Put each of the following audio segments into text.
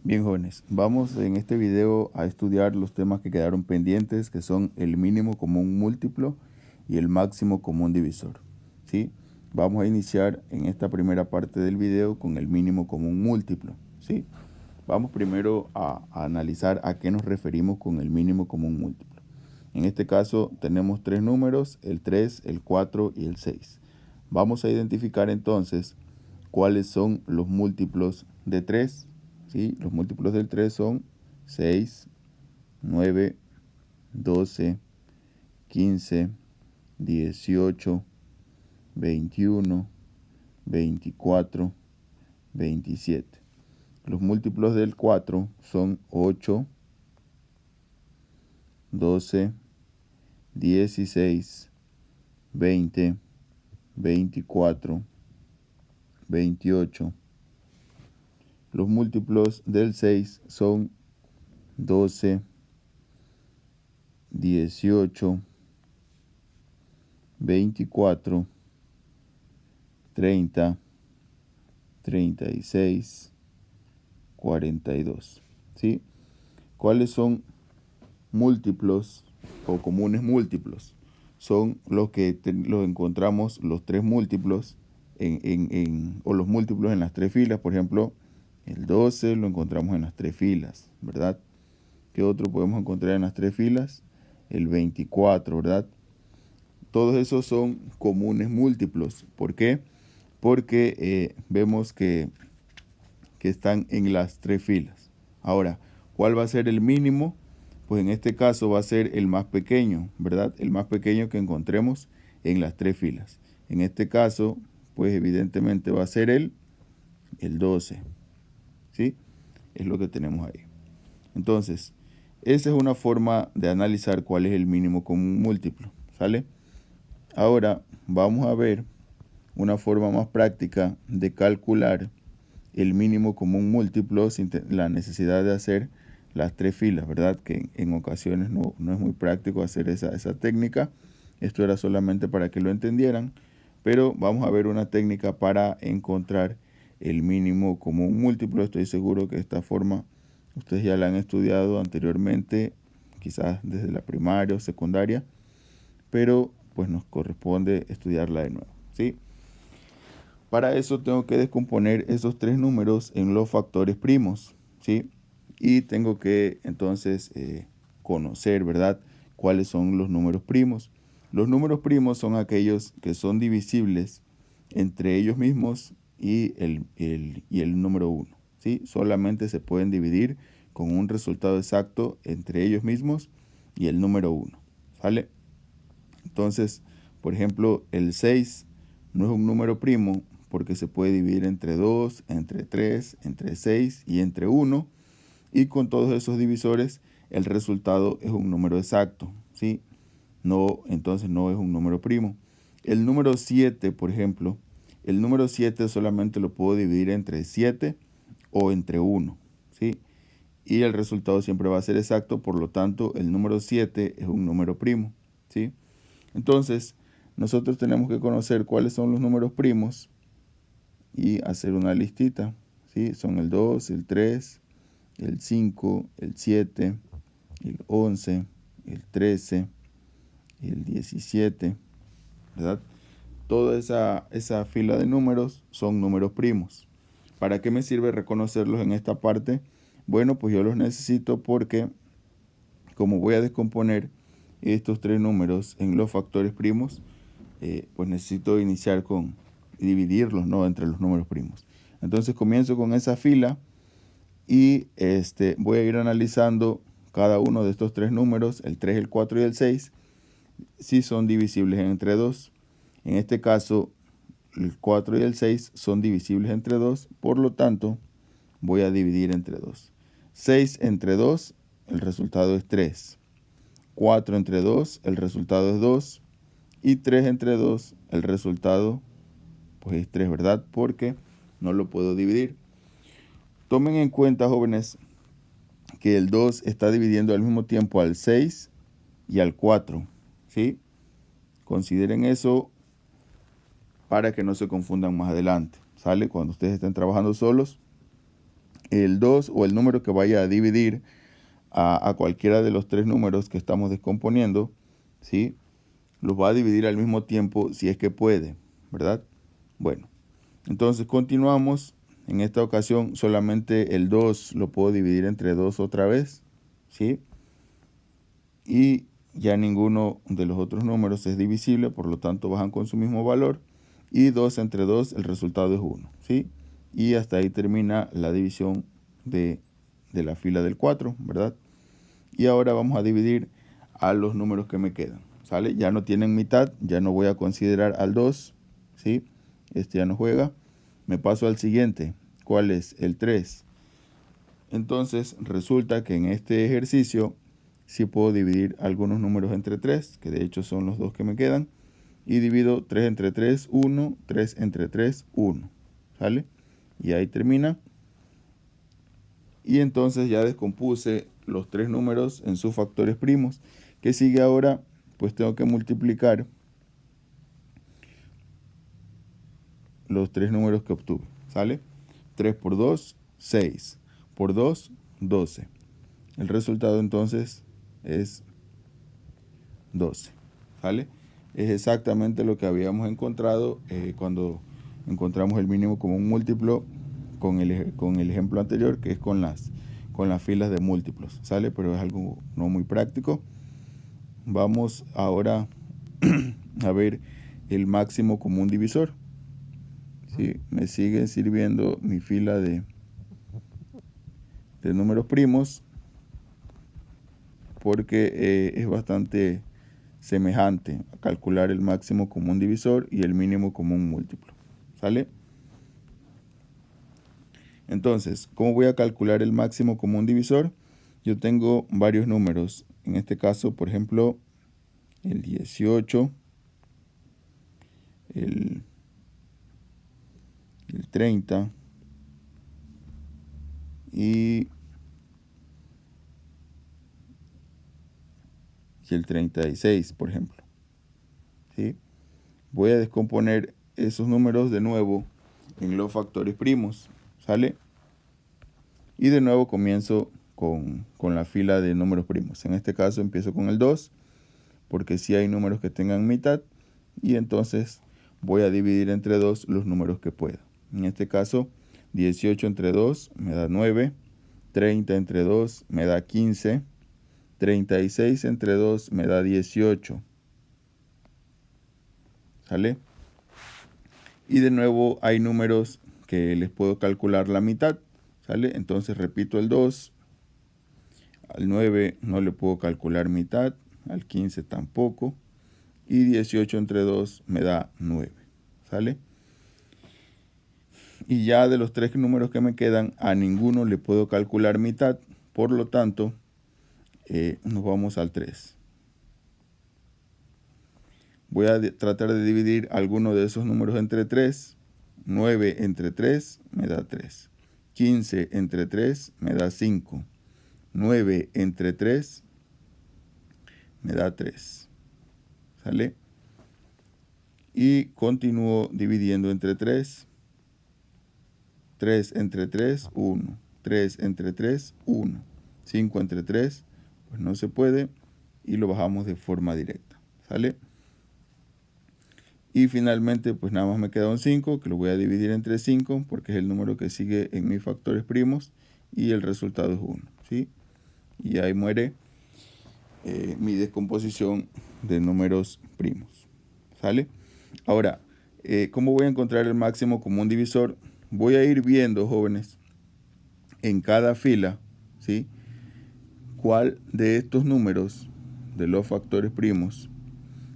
Bien, jóvenes, vamos en este video a estudiar los temas que quedaron pendientes, que son el mínimo común múltiplo y el máximo común divisor. ¿Sí? Vamos a iniciar en esta primera parte del video con el mínimo común múltiplo. ¿Sí? Vamos primero a analizar a qué nos referimos con el mínimo común múltiplo. En este caso tenemos tres números, el 3, el 4 y el 6. Vamos a identificar entonces cuáles son los múltiplos de 3. ¿Sí? Los múltiplos del 3 son 6, 9, 12, 15, 18, 21, 24, 27. Los múltiplos del 4 son 8, 12, 16, 20, 24, 28. Los múltiplos del 6 son 12, 18, 24, 30, 36, 42. ¿Sí? ¿Cuáles son múltiplos o comunes múltiplos? Son los que los encontramos los tres múltiplos o los múltiplos en las tres filas. Por ejemplo, el 12 lo encontramos en las tres filas, ¿verdad? ¿Qué otro podemos encontrar en las tres filas? El 24, ¿verdad? Todos esos son comunes múltiplos. ¿Por qué? Porque vemos que están en las tres filas. Ahora, ¿cuál va a ser el mínimo? Pues en este caso va a ser el más pequeño, ¿verdad? El más pequeño que encontremos en las tres filas. En este caso, pues evidentemente va a ser el 12. ¿Sí? Es lo que tenemos ahí. Entonces, esa es una forma de analizar cuál es el mínimo común múltiplo. ¿Sale? Ahora vamos a ver una forma más práctica de calcular el mínimo común múltiplo sin la necesidad de hacer las tres filas, ¿verdad? Que en ocasiones no es muy práctico hacer esa técnica. Esto era solamente para que lo entendieran, pero vamos a ver una técnica para encontrar el mínimo común múltiplo. Estoy seguro que esta forma ustedes ya la han estudiado anteriormente, quizás desde la primaria o secundaria, pero pues nos corresponde estudiarla de nuevo, ¿sí? Para eso tengo que descomponer esos tres números en los factores primos, ¿sí? Y tengo que entonces conocer, ¿verdad?, cuáles son los números primos. Los números primos son aquellos que son divisibles entre ellos mismos y el número 1, ¿sí? Solamente se pueden dividir con un resultado exacto entre ellos mismos y el número 1, ¿sale? Entonces, por ejemplo, el 6 no es un número primo porque se puede dividir entre 2, entre 3, entre 6 y entre 1. Y con todos esos divisores el resultado es un número exacto, ¿sí? No, entonces no es un número primo. El número 7, por ejemplo, el número 7 solamente lo puedo dividir entre 7 o entre 1, ¿sí? Y el resultado siempre va a ser exacto, por lo tanto el número 7 es un número primo, ¿sí? Entonces, nosotros tenemos que conocer cuáles son los números primos y hacer una listita, ¿sí? Son el 2, el 3, el 5, el 7, el 11, el 13, el 17, ¿verdad? Toda esa fila de números son números primos. ¿Para qué me sirve reconocerlos en esta parte? Bueno, pues yo los necesito porque como voy a descomponer estos tres números en los factores primos, pues necesito iniciar con dividirlos, ¿no?, entre los números primos. Entonces comienzo con esa fila y voy a ir analizando cada uno de estos tres números, el 3, el 4 y el 6, si son divisibles entre 2. En este caso, el 4 y el 6 son divisibles entre 2, por lo tanto, voy a dividir entre 2. 6 entre 2, el resultado es 3. 4 entre 2, el resultado es 2. Y 3 entre 2, el resultado pues es 3, ¿verdad? Porque no lo puedo dividir. Tomen en cuenta, jóvenes, que el 2 está dividiendo al mismo tiempo al 6 y al 4, ¿sí? Consideren eso para que no se confundan más adelante, ¿sale? Cuando ustedes estén trabajando solos, el 2 o el número que vaya a dividir a cualquiera de los tres números que estamos descomponiendo, ¿sí? Los va a dividir al mismo tiempo si es que puede, ¿verdad? Bueno, entonces continuamos. En esta ocasión solamente el 2 lo puedo dividir entre 2 otra vez, ¿sí? Y ya ninguno de los otros números es divisible, por lo tanto bajan con su mismo valor. Y 2 entre 2, el resultado es 1, ¿sí? Y hasta ahí termina la división de la fila del 4, ¿verdad? Y ahora vamos a dividir a los números que me quedan, ¿sale? Ya no tienen mitad, ya no voy a considerar al 2, ¿sí? Este ya no juega. Me paso al siguiente. ¿Cuál es? El 3. Entonces resulta que en este ejercicio sí puedo dividir algunos números entre 3, que de hecho son los dos que me quedan. Y divido 3 entre 3, 1, 3 entre 3, 1, ¿sale? Y ahí termina. Y entonces ya descompuse los tres números en sus factores primos. ¿Qué sigue ahora? Pues tengo que multiplicar los tres números que obtuve, ¿sale? 3 por 2, 6. Por 2, 12. El resultado entonces es 12, ¿sale? Es exactamente lo que habíamos encontrado cuando encontramos el mínimo común múltiplo con el ejemplo anterior, que es con las filas de múltiplos, ¿sale? Pero es algo no muy práctico. Vamos ahora a ver el máximo común divisor. ¿Sí? Me sigue sirviendo mi fila de números primos porque es bastante semejante a calcular el máximo común divisor y el mínimo común múltiplo, ¿sale? Entonces, ¿cómo voy a calcular el máximo común divisor? Yo tengo varios números. En este caso, por ejemplo, el 18, el 30 y el 36, por ejemplo, ¿sí? Voy a descomponer esos números de nuevo en los factores primos, ¿sale? Y de nuevo comienzo con la fila de números primos. En este caso empiezo con el 2, porque si hay números que tengan mitad, y entonces voy a dividir entre 2 los números que pueda. En este caso, 18 entre 2 me da 9, 30 entre 2 me da 15, 36 entre 2 me da 18. ¿Sale? Y de nuevo hay números que les puedo calcular la mitad. ¿Sale? Entonces repito el 2. Al 9 no le puedo calcular mitad. Al 15 tampoco. Y 18 entre 2 me da 9. ¿Sale? Y ya de los tres números que me quedan, a ninguno le puedo calcular mitad. Por lo tanto, nos vamos al 3. Voy a tratar de dividir alguno de esos números entre 3. 9 entre 3 me da 3. 15 entre 3 me da 5. 9 entre 3 me da 3. ¿Sale? Y continúo dividiendo entre 3. 3 entre 3, 1. 3 entre 3, 1. 5 entre 3, pues no se puede. Y lo bajamos de forma directa. ¿Sale? Y finalmente, pues nada más me queda un 5, que lo voy a dividir entre 5, porque es el número que sigue en mis factores primos, y el resultado es 1, ¿sí? Y ahí muere mi descomposición de números primos, ¿sale? Ahora, ¿cómo voy a encontrar el máximo común divisor? Voy a ir viendo, jóvenes, en cada fila, ¿sí? ¿Cuál de estos números de los factores primos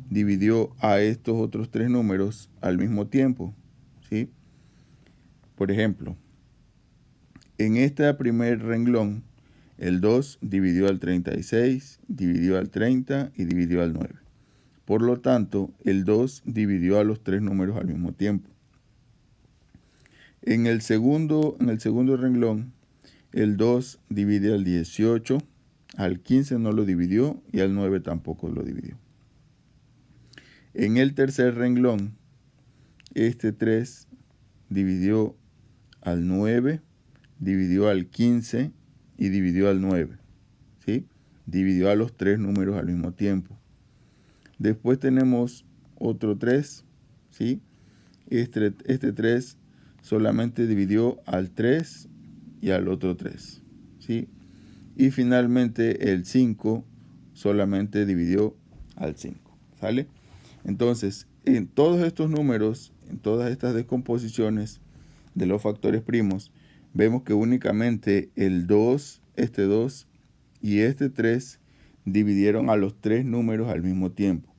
dividió a estos otros tres números al mismo tiempo, ¿sí? Por ejemplo, en este primer renglón, el 2 dividió al 36, dividió al 30 y dividió al 9. Por lo tanto, el 2 dividió a los tres números al mismo tiempo. En el segundo renglón, el 2 divide al 18, al 15 no lo dividió y al 9 tampoco lo dividió. En el tercer renglón, este 3 dividió al 9, dividió al 15 y dividió al 9, ¿sí? Dividió a los tres números al mismo tiempo. Después tenemos otro 3, ¿sí? Este 3 solamente dividió al 3 y al otro 3, ¿sí? Y finalmente el 5 solamente dividió al 5, ¿sale? Entonces, en todos estos números, en todas estas descomposiciones de los factores primos, vemos que únicamente el 2, este 2 y este 3 dividieron a los tres números al mismo tiempo.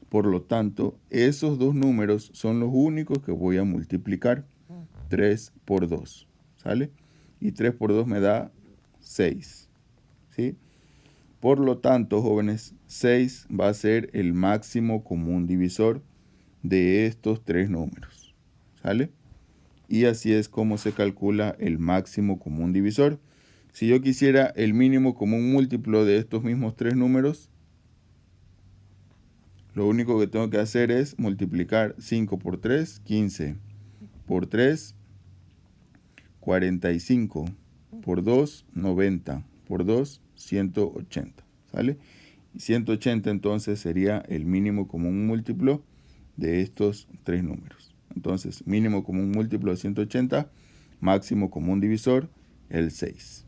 Por lo tanto, esos dos números son los únicos que voy a multiplicar. 3 por 2, ¿sale? Y 3 por 2 me da 6, ¿sí? Por lo tanto, jóvenes, 6 va a ser el máximo común divisor de estos tres números, ¿sale? Y así es como se calcula el máximo común divisor. Si yo quisiera el mínimo común múltiplo de estos mismos tres números, lo único que tengo que hacer es multiplicar 5 por 3, 15, por 3, 45, por 2, 90, por 2, 180, ¿sale? Y 180 entonces sería el mínimo común múltiplo de estos tres números. Entonces, mínimo común múltiplo de 180, máximo común divisor, el 6.